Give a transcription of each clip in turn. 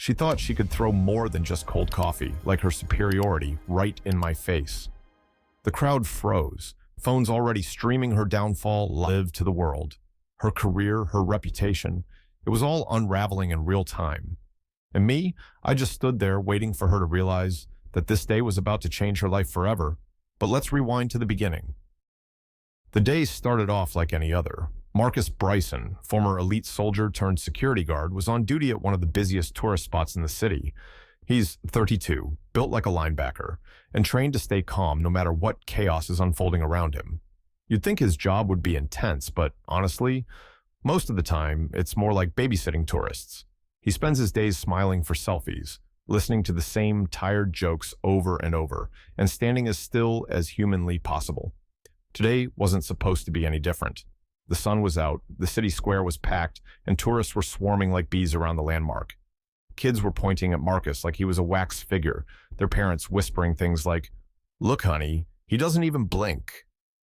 She thought she could throw more than just cold coffee, like her superiority, right in my face. The crowd froze, phones already streaming her downfall live to the world. Her career, her reputation, it was all unraveling in real time. And me, I just stood there waiting for her to realize that this day was about to change her life forever. But let's rewind to the beginning. The day started off like any other. Marcus Bryson, former elite soldier turned security guard, was on duty at one of the busiest tourist spots in the city. He's 32, built like a linebacker, and trained to stay calm no matter what chaos is unfolding around him. You'd think his job would be intense, but honestly, most of the time, it's more like babysitting tourists. He spends his days smiling for selfies, listening to the same tired jokes over and over, and standing as still as humanly possible. Today wasn't supposed to be any different. The sun was out, the city square was packed, and tourists were swarming like bees around the landmark. Kids were pointing at Marcus like he was a wax figure, their parents whispering things like, "Look, honey, he doesn't even blink."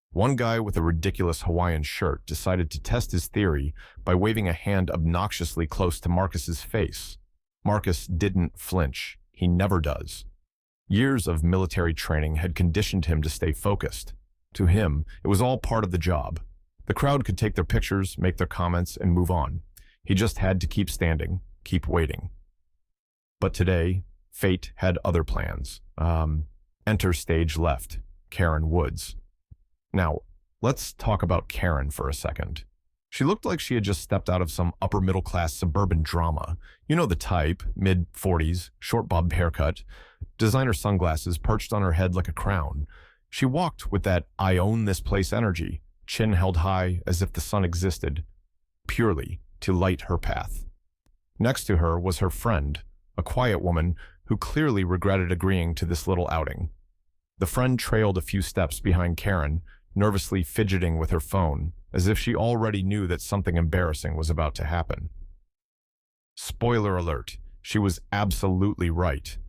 One guy with a ridiculous Hawaiian shirt decided to test his theory by waving a hand obnoxiously close to Marcus's face. Marcus didn't flinch. He never does. Years of military training had conditioned him to stay focused. To him, it was all part of the job. The crowd could take their pictures, make their comments, and move on. He just had to keep standing, keep waiting. But today, fate had other plans. Enter stage left, Karen Woods. Now, let's talk about Karen for a second. She looked like she had just stepped out of some upper-middle-class suburban drama. You know the type, mid-40s, short bob haircut, designer sunglasses perched on her head like a crown. She walked with that "I own this place" energy, chin held high as if the sun existed, purely to light her path. Next to her was her friend, a quiet woman who clearly regretted agreeing to this little outing. The friend trailed a few steps behind Karen, nervously fidgeting with her phone, as if she already knew that something embarrassing was about to happen. Spoiler alert, she was absolutely right.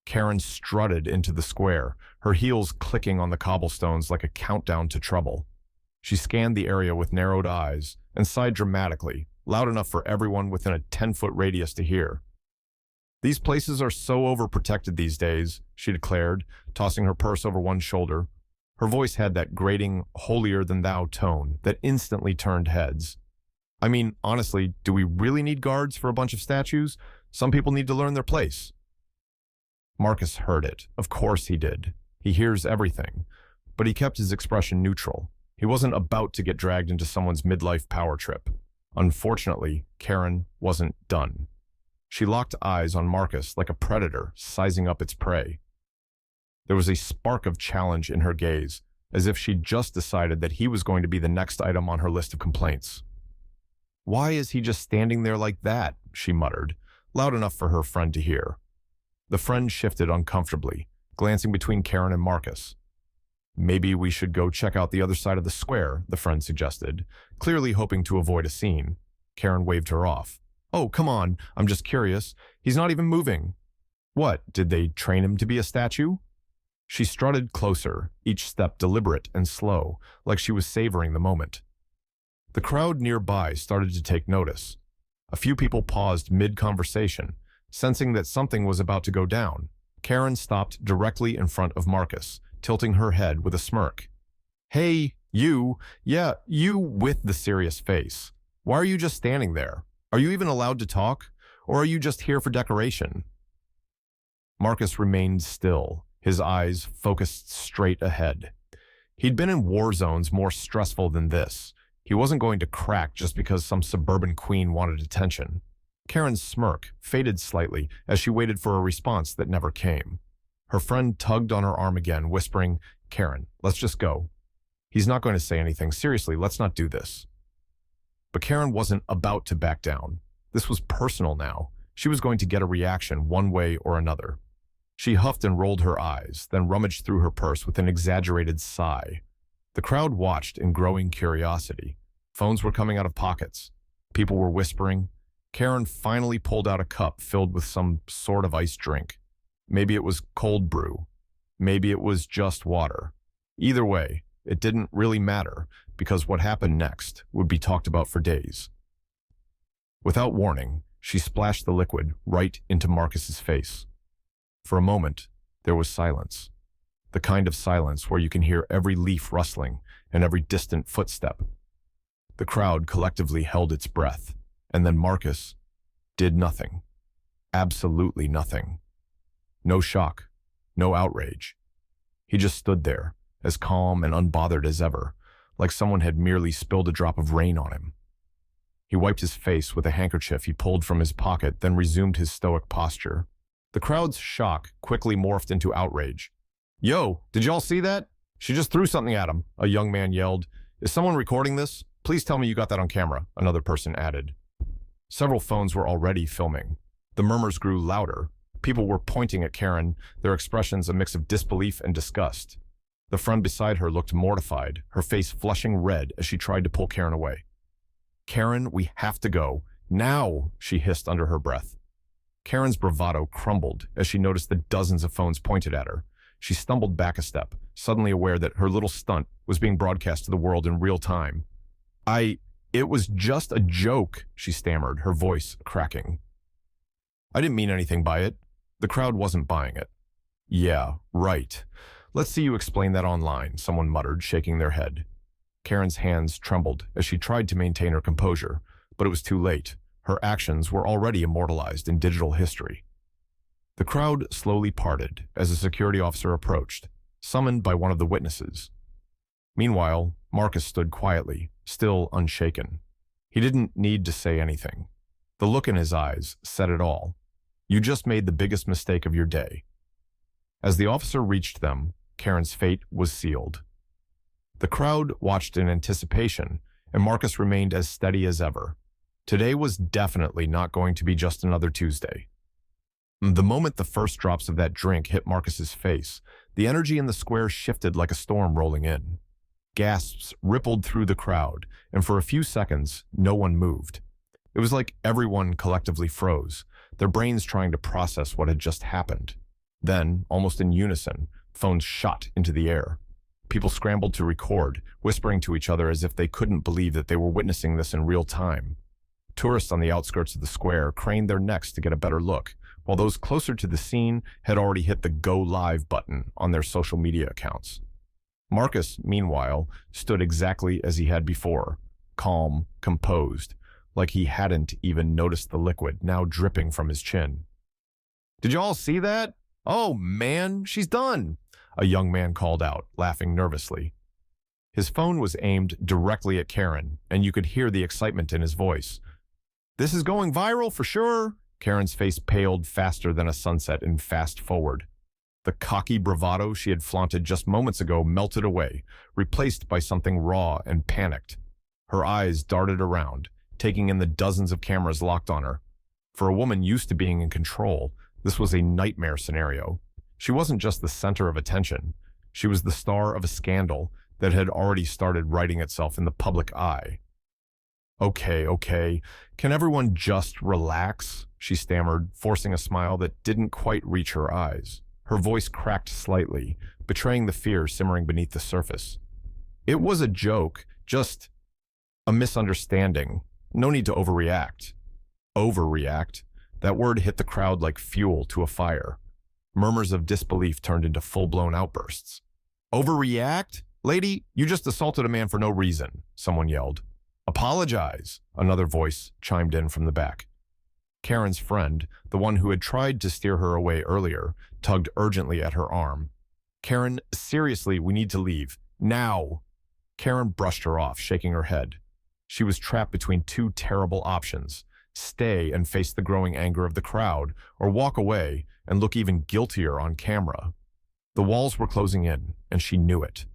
Karen strutted into the square, her heels clicking on the cobblestones like a countdown to trouble. She scanned the area with narrowed eyes and sighed dramatically, loud enough for everyone within a 10-foot radius to hear. "These places are so overprotected these days," she declared, tossing her purse over one shoulder. Her voice had that grating, holier-than-thou tone that instantly turned heads. "I mean, honestly, do we really need guards for a bunch of statues? Some people need to learn their place." Marcus heard it. Of course he did. He hears everything. But he kept his expression neutral. He wasn't about to get dragged into someone's midlife power trip. Unfortunately, Karen wasn't done. She locked eyes on Marcus like a predator sizing up its prey. There was a spark of challenge in her gaze, as if she'd just decided that he was going to be the next item on her list of complaints. "Why is he just standing there like that?" she muttered, loud enough for her friend to hear. The friend shifted uncomfortably, glancing between Karen and Marcus. "Maybe we should go check out the other side of the square," the friend suggested, clearly hoping to avoid a scene. Karen waved her off. "Oh, come on, I'm just curious. He's not even moving." "What, did they train him to be a statue?" She strutted closer, each step deliberate and slow, like she was savoring the moment. The crowd nearby started to take notice. A few people paused mid-conversation, sensing that something was about to go down. Karen stopped directly in front of Marcus, tilting her head with a smirk. "Hey, you, yeah, you with the serious face. Why are you just standing there? Are you even allowed to talk? Or are you just here for decoration?" Marcus remained still, his eyes focused straight ahead. He'd been in war zones more stressful than this. He wasn't going to crack just because some suburban queen wanted attention. Karen's smirk faded slightly as she waited for a response that never came. Her friend tugged on her arm again, whispering, "Karen, let's just go. He's not going to say anything. Seriously, let's not do this." But Karen wasn't about to back down. This was personal now. She was going to get a reaction one way or another. She huffed and rolled her eyes, then rummaged through her purse with an exaggerated sigh. The crowd watched in growing curiosity. Phones were coming out of pockets. People were whispering. Karen finally pulled out a cup filled with some sort of iced drink. Maybe it was cold brew. Maybe it was just water. Either way, it didn't really matter, because what happened next would be talked about for days. Without warning, She splashed the liquid right into Marcus's face. For a moment, there was silence. The kind of silence where you can hear every leaf rustling and every distant footstep. The crowd collectively held its breath, and then Marcus did nothing. Absolutely nothing. No shock, no outrage. He just stood there, as calm and unbothered as ever, like someone had merely spilled a drop of rain on him. He wiped his face with a handkerchief he pulled from his pocket, then resumed his stoic posture. The crowd's shock quickly morphed into outrage. "Yo, did y'all see that? She just threw something at him," a young man yelled. "Is someone recording this? Please tell me you got that on camera," another person added. Several phones were already filming. The murmurs grew louder. People were pointing at Karen, their expressions a mix of disbelief and disgust. The friend beside her looked mortified, her face flushing red as she tried to pull Karen away. "Karen, we have to go. Now," she hissed under her breath. Karen's bravado crumbled as she noticed the dozens of phones pointed at her. She stumbled back a step, suddenly aware that her little stunt was being broadcast to the world in real time. It was just a joke," she stammered, her voice cracking. "I didn't mean anything by it." The crowd wasn't buying it. "Yeah, right. Let's see you explain that online," someone muttered, shaking their head. Karen's hands trembled as she tried to maintain her composure, but it was too late. Her actions were already immortalized in digital history. The crowd slowly parted as a security officer approached, summoned by one of the witnesses. Meanwhile, Marcus stood quietly, still unshaken. He didn't need to say anything. The look in his eyes said it all. You just made the biggest mistake of your day. As the officer reached them, Karen's fate was sealed. The crowd watched in anticipation, and Marcus remained as steady as ever. Today was definitely not going to be just another Tuesday. The moment the first drops of that drink hit Marcus's face, the energy in the square shifted like a storm rolling in. Gasps rippled through the crowd, and for a few seconds, no one moved. It was like everyone collectively froze, their brains trying to process what had just happened. Then, almost in unison, phones shot into the air. People scrambled to record, whispering to each other as if they couldn't believe that they were witnessing this in real time. Tourists on the outskirts of the square craned their necks to get a better look, while those closer to the scene had already hit the Go Live button on their social media accounts. Marcus, meanwhile, stood exactly as he had before, calm, composed, like he hadn't even noticed the liquid now dripping from his chin. "Did you all see that? Oh man, she's done," a young man called out, laughing nervously. His phone was aimed directly at Karen, and you could hear the excitement in his voice. "This is going viral for sure." Karen's face paled faster than a sunset in fast forward. The cocky bravado she had flaunted just moments ago melted away, replaced by something raw and panicked. Her eyes darted around, taking in the dozens of cameras locked on her. For a woman used to being in control, this was a nightmare scenario. She wasn't just the center of attention. She was the star of a scandal that had already started writing itself in the public eye. Okay, can everyone just relax?" she stammered, forcing a smile that didn't quite reach her eyes. Her voice cracked slightly, betraying the fear simmering beneath the surface. "It was a joke, just a misunderstanding. No need to overreact." Overreact? That word hit the crowd like fuel to a fire. Murmurs of disbelief turned into full-blown outbursts. "Overreact? Lady, you just assaulted a man for no reason," someone yelled. "Apologize," another voice chimed in from the back. Karen's friend, the one who had tried to steer her away earlier, tugged urgently at her arm. "Karen, seriously, we need to leave. Now!" Karen brushed her off, shaking her head. She was trapped between two terrible options: stay and face the growing anger of the crowd, or walk away and look even guiltier on camera. The walls were closing in, and she knew it.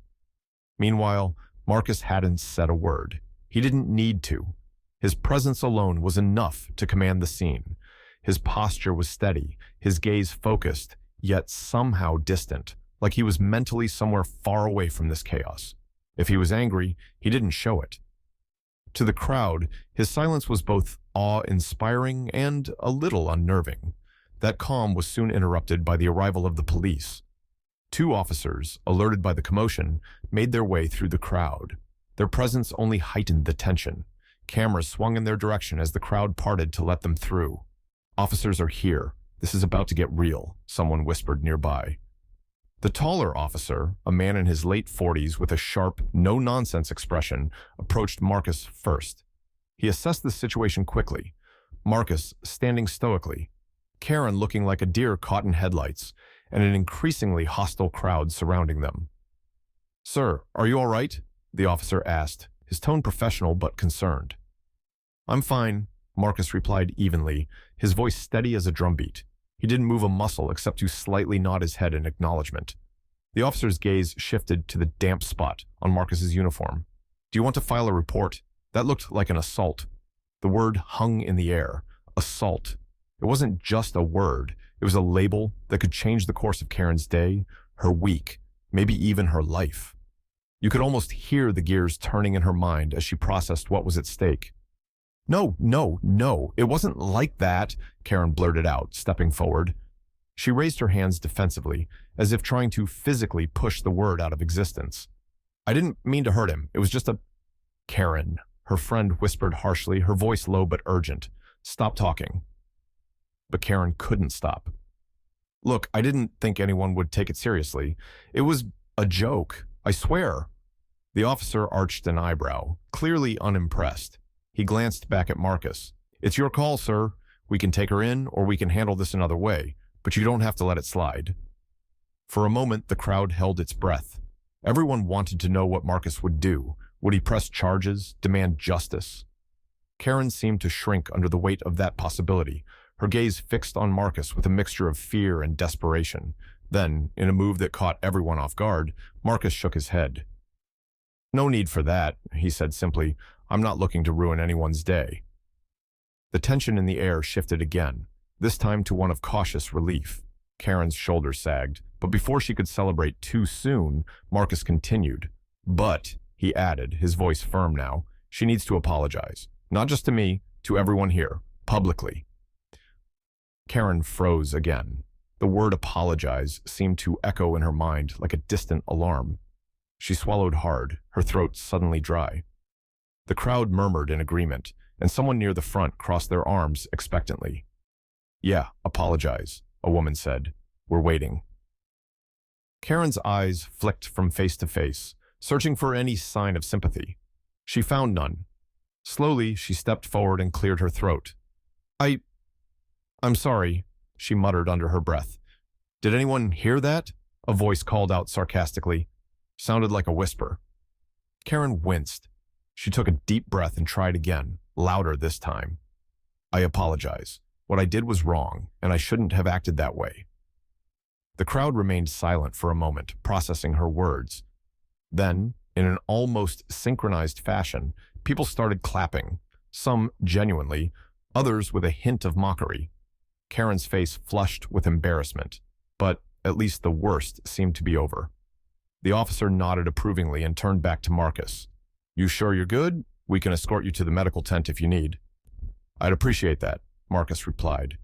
Meanwhile, Marcus hadn't said a word. He didn't need to. His presence alone was enough to command the scene. His posture was steady, his gaze focused, yet somehow distant, like he was mentally somewhere far away from this chaos. If he was angry, he didn't show it. To the crowd, his silence was both awe-inspiring and a little unnerving. That calm was soon interrupted by the arrival of the police. Two officers, alerted by the commotion, made their way through the crowd. Their presence only heightened the tension. Cameras swung in their direction as the crowd parted to let them through. "Officers are here. This is about to get real," someone whispered nearby. The taller officer, a man in his late 40s with a sharp, no-nonsense expression, approached Marcus first. He assessed the situation quickly. Marcus standing stoically, Karen looking like a deer caught in headlights, and an increasingly hostile crowd surrounding them. "Sir, are you all right?" the officer asked, his tone professional but concerned. "I'm fine," Marcus replied evenly, his voice steady as a drumbeat. He didn't move a muscle except to slightly nod his head in acknowledgement. The officer's gaze shifted to the damp spot on Marcus's uniform. "Do you want to file a report?" That looked like an assault. The word hung in the air. Assault. It wasn't just a word. It was a label that could change the course of Karen's day, her week, maybe even her life. You could almost hear the gears turning in her mind as she processed what was at stake. No, it wasn't like that," Karen blurted out, stepping forward. She raised her hands defensively, as if trying to physically push the word out of existence. "I didn't mean to hurt him. It was just a—" "Karen," her friend whispered harshly, her voice low but urgent. "Stop talking." But Karen couldn't stop. "Look, I didn't think anyone would take it seriously. It was a joke, I swear." The officer arched an eyebrow, clearly unimpressed. He glanced back at Marcus. "It's your call, sir. We can take her in, or we can handle this another way, but you don't have to let it slide." For a moment, the crowd held its breath. Everyone wanted to know what Marcus would do. Would he press charges, demand justice? Karen seemed to shrink under the weight of that possibility, her gaze fixed on Marcus with a mixture of fear and desperation. Then, in a move that caught everyone off guard, Marcus shook his head. "No need for that," he said simply. "I'm not looking to ruin anyone's day." The tension in the air shifted again, this time to one of cautious relief. Karen's shoulders sagged, but before she could celebrate too soon, Marcus continued. "But," he added, his voice firm now, "she needs to apologize. Not just to me, to everyone here, publicly." Karen froze again. The word apologize seemed to echo in her mind like a distant alarm. She swallowed hard, her throat suddenly dry. The crowd murmured in agreement, and someone near the front crossed their arms expectantly. "Yeah, apologize," a woman said. "We're waiting." Karen's eyes flicked from face to face, searching for any sign of sympathy. She found none. Slowly, she stepped forward and cleared her throat. I'm sorry," she muttered under her breath. "Did anyone hear that?" a voice called out sarcastically. Sounded like a whisper. Karen winced. She took a deep breath and tried again, louder this time. "I apologize. What I did was wrong, and I shouldn't have acted that way." The crowd remained silent for a moment, processing her words. Then, in an almost synchronized fashion, people started clapping, some genuinely, others with a hint of mockery. Karen's face flushed with embarrassment, but at least the worst seemed to be over. The officer nodded approvingly and turned back to Marcus. "You sure you're good? We can escort you to the medical tent if you need." "I'd appreciate that," Marcus replied.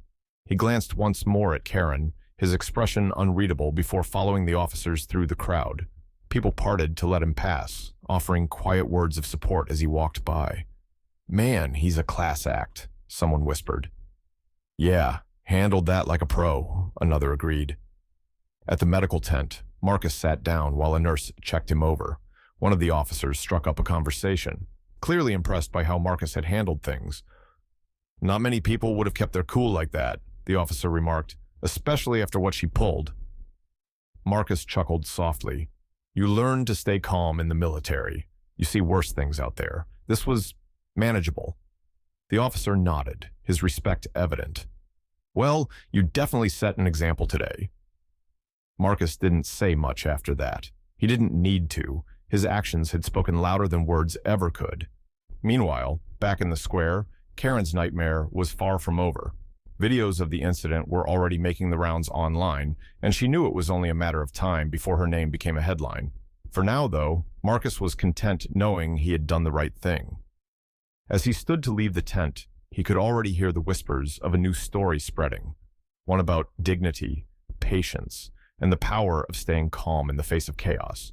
He glanced once more at Karen, his expression unreadable before following the officers through the crowd. People parted to let him pass, offering quiet words of support as he walked by. "Man, he's a class act," someone whispered. "Yeah, handled that like a pro," another agreed. At the medical tent, Marcus sat down while a nurse checked him over. One of the officers struck up a conversation, clearly impressed by how Marcus had handled things. "Not many people would have kept their cool like that," the officer remarked, "especially after what she pulled." Marcus chuckled softly. "You learn to stay calm in the military. You see worse things out there. This was manageable." The officer nodded, his respect evident. "Well, you definitely set an example today." Marcus didn't say much after that. He didn't need to. His actions had spoken louder than words ever could. Meanwhile, back in the square, Karen's nightmare was far from over. Videos of the incident were already making the rounds online, and she knew it was only a matter of time before her name became a headline. For now, though, Marcus was content knowing he had done the right thing. As he stood to leave the tent, he could already hear the whispers of a new story spreading, one about dignity, patience, and the power of staying calm in the face of chaos.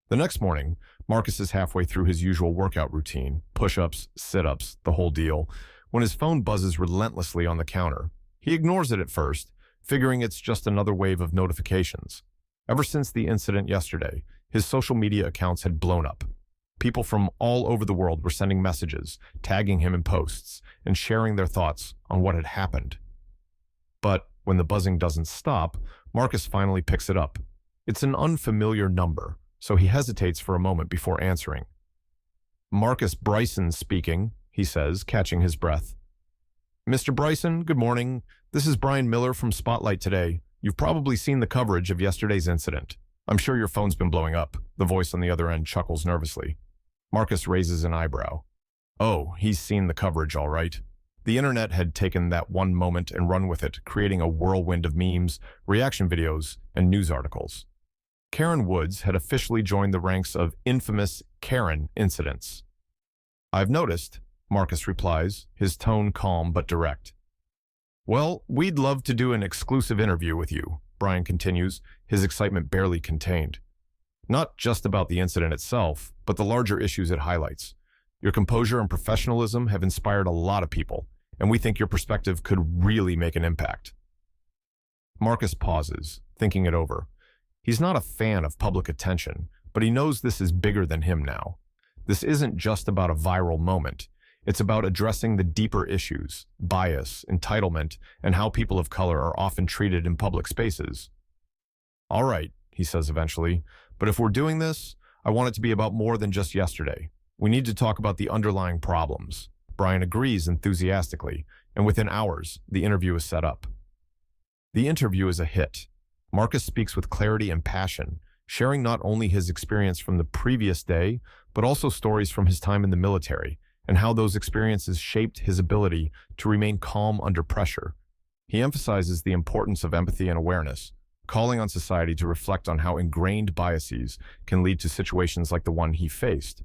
The next morning, Marcus is halfway through his usual workout routine, push-ups, sit-ups, the whole deal, when his phone buzzes relentlessly on the counter. He ignores it at first, figuring it's just another wave of notifications. Ever since the incident yesterday, his social media accounts had blown up. People from all over the world were sending messages, tagging him in posts, and sharing their thoughts on what had happened. But when the buzzing doesn't stop, Marcus finally picks it up. It's an unfamiliar number, so he hesitates for a moment before answering. "Marcus Bryson speaking," he says, catching his breath. "Mr. Bryson, good morning. This is Brian Miller from Spotlight Today. You've probably seen the coverage of yesterday's incident. I'm sure your phone's been blowing up." The voice on the other end chuckles nervously. Marcus raises an eyebrow. Oh, he's seen the coverage, all right. The internet had taken that one moment and run with it, creating a whirlwind of memes, reaction videos, and news articles. Karen Woods had officially joined the ranks of infamous Karen incidents. "I've noticed," Marcus replies, his tone calm but direct. "Well, we'd love to do an exclusive interview with you," Brian continues, his excitement barely contained. "Not just about the incident itself, but the larger issues it highlights. Your composure and professionalism have inspired a lot of people, and we think your perspective could really make an impact." Marcus pauses, thinking it over. He's not a fan of public attention, but he knows this is bigger than him now. This isn't just about a viral moment. It's about addressing the deeper issues, bias, entitlement, and how people of color are often treated in public spaces. "All right," he says eventually, "but if we're doing this, I want it to be about more than just yesterday. We need to talk about the underlying problems." Brian agrees enthusiastically, and within hours, the interview is set up. The interview is a hit. Marcus speaks with clarity and passion, sharing not only his experience from the previous day, but also stories from his time in the military, and how those experiences shaped his ability to remain calm under pressure. He emphasizes the importance of empathy and awareness, calling on society to reflect on how ingrained biases can lead to situations like the one he faced.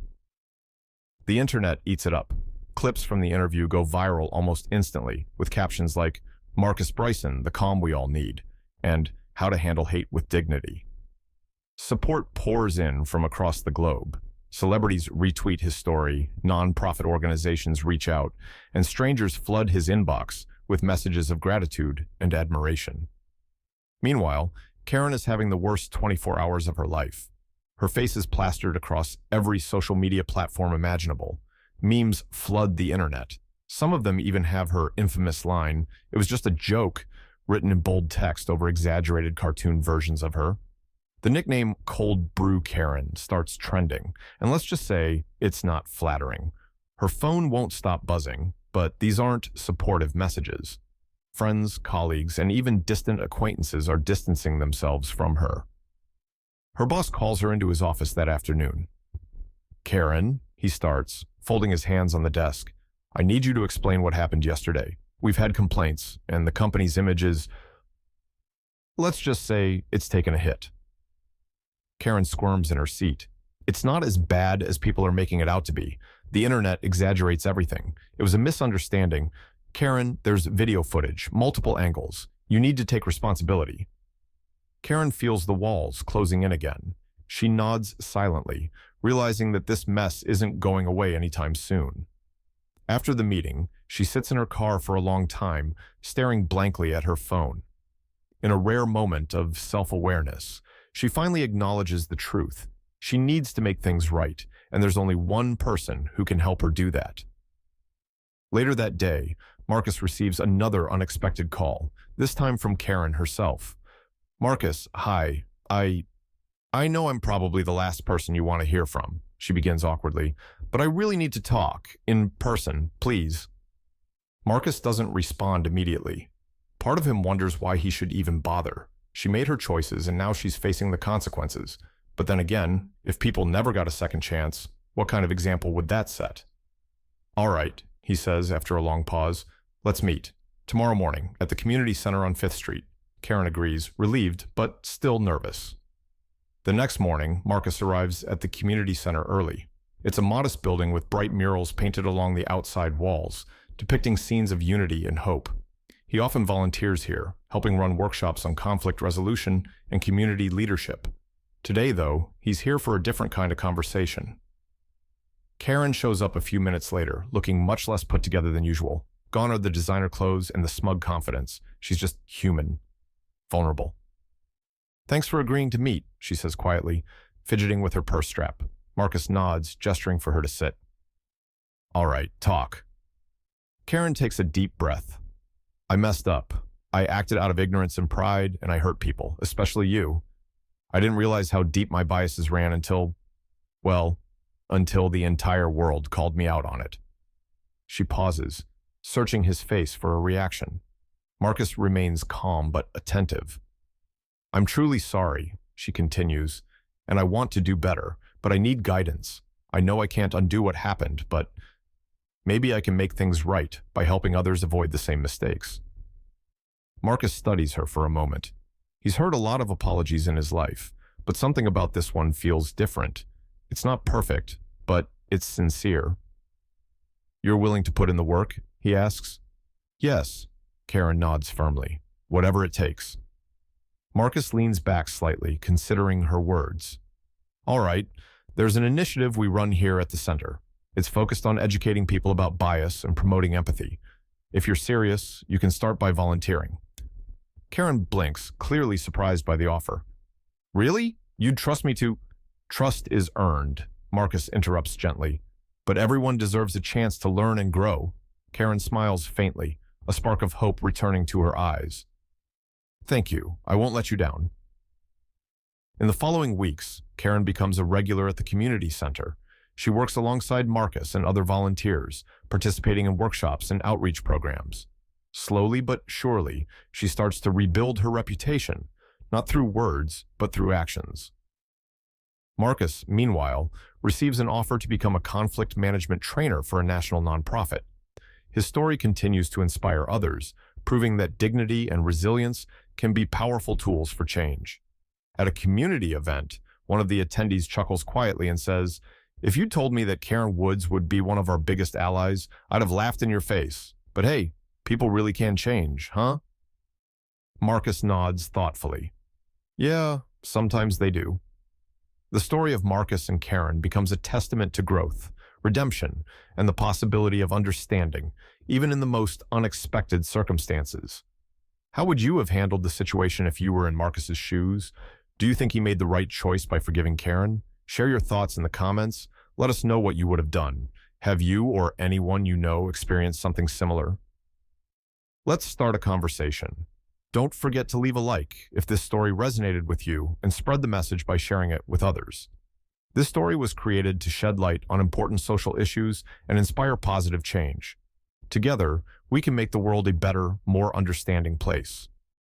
The internet eats it up. Clips from the interview go viral almost instantly, with captions like, "Marcus Bryson, the calm we all need," and "How to handle hate with dignity." Support pours in from across the globe. Celebrities retweet his story, non-profit organizations reach out, and strangers flood his inbox with messages of gratitude and admiration. Meanwhile, Karen is having the worst 24 hours of her life. Her face is plastered across every social media platform imaginable. Memes flood the internet. Some of them even have her infamous line, "It was just a joke," written in bold text over exaggerated cartoon versions of her. The nickname Cold Brew Karen starts trending, and let's just say it's not flattering. Her phone won't stop buzzing, but these aren't supportive messages. Friends, colleagues, and even distant acquaintances are distancing themselves from her. Her boss calls her into his office that afternoon. "Karen," he starts, folding his hands on the desk, "I need you to explain what happened yesterday. We've had complaints, and the company's image is, let's just say, it's taken a hit." Karen squirms in her seat. "It's not as bad as people are making it out to be. The internet exaggerates everything. It was a misunderstanding. Karen, there's video footage, multiple angles. You need to take responsibility." Karen feels the walls closing in again. She nods silently, realizing that this mess isn't going away anytime soon. After the meeting, she sits in her car for a long time, staring blankly at her phone. In a rare moment of self-awareness, she finally acknowledges the truth. She needs to make things right, and there's only one person who can help her do that. Later that day, Marcus receives another unexpected call, this time from Karen herself. "Marcus, hi. I know I'm probably the last person you want to hear from," she begins awkwardly, "but I really need to talk, in person, please." Marcus doesn't respond immediately. Part of him wonders why he should even bother. She made her choices, and now she's facing the consequences. But then again, if people never got a second chance, what kind of example would that set? "All right," he says after a long pause. "Let's meet. Tomorrow morning, at the community center on 5th Street. Karen agrees, relieved, but still nervous. The next morning, Marcus arrives at the community center early. It's a modest building with bright murals painted along the outside walls, depicting scenes of unity and hope. He often volunteers here, helping run workshops on conflict resolution and community leadership. Today, though, he's here for a different kind of conversation. Karen shows up a few minutes later, looking much less put together than usual. Gone are the designer clothes and the smug confidence. She's just human. Vulnerable. "Thanks for agreeing to meet," she says quietly, fidgeting with her purse strap. Marcus nods, gesturing for her to sit. "All right, talk." Karen takes a deep breath. "I messed up. I acted out of ignorance and pride, and I hurt people, especially you. I didn't realize how deep my biases ran until the entire world called me out on it." She pauses, searching his face for a reaction. Marcus remains calm but attentive. "I'm truly sorry," she continues, "and I want to do better, but I need guidance. I know I can't undo what happened, but maybe I can make things right by helping others avoid the same mistakes." Marcus studies her for a moment. He's heard a lot of apologies in his life, but something about this one feels different. It's not perfect, but it's sincere. "You're willing to put in the work?" he asks. "Yes," Karen nods firmly. "Whatever it takes." Marcus leans back slightly, considering her words. "All right, there's an initiative we run here at the center. It's focused on educating people about bias and promoting empathy. If you're serious, you can start by volunteering." Karen blinks, clearly surprised by the offer. "Really? You'd trust me to—" "Trust is earned," Marcus interrupts gently. "But everyone deserves a chance to learn and grow." Karen smiles faintly, a spark of hope returning to her eyes. "Thank you. I won't let you down." In the following weeks, Karen becomes a regular at the community center. She works alongside Marcus and other volunteers, participating in workshops and outreach programs. Slowly but surely, she starts to rebuild her reputation, not through words, but through actions. Marcus, meanwhile, receives an offer to become a conflict management trainer for a national nonprofit. His story continues to inspire others, proving that dignity and resilience can be powerful tools for change. At a community event, one of the attendees chuckles quietly and says, "If you told me that Karen Woods would be one of our biggest allies, I'd have laughed in your face. But hey, people really can change, huh?" Marcus nods thoughtfully. "Yeah, sometimes they do." The story of Marcus and Karen becomes a testament to growth, redemption, and the possibility of understanding, even in the most unexpected circumstances. How would you have handled the situation if you were in Marcus's shoes? Do you think he made the right choice by forgiving Karen? Share your thoughts in the comments. Let us know what you would have done. Have you or anyone you know experienced something similar? Let's start a conversation. Don't forget to leave a like if this story resonated with you, and spread the message by sharing it with others. This story was created to shed light on important social issues and inspire positive change. Together, we can make the world a better, more understanding place.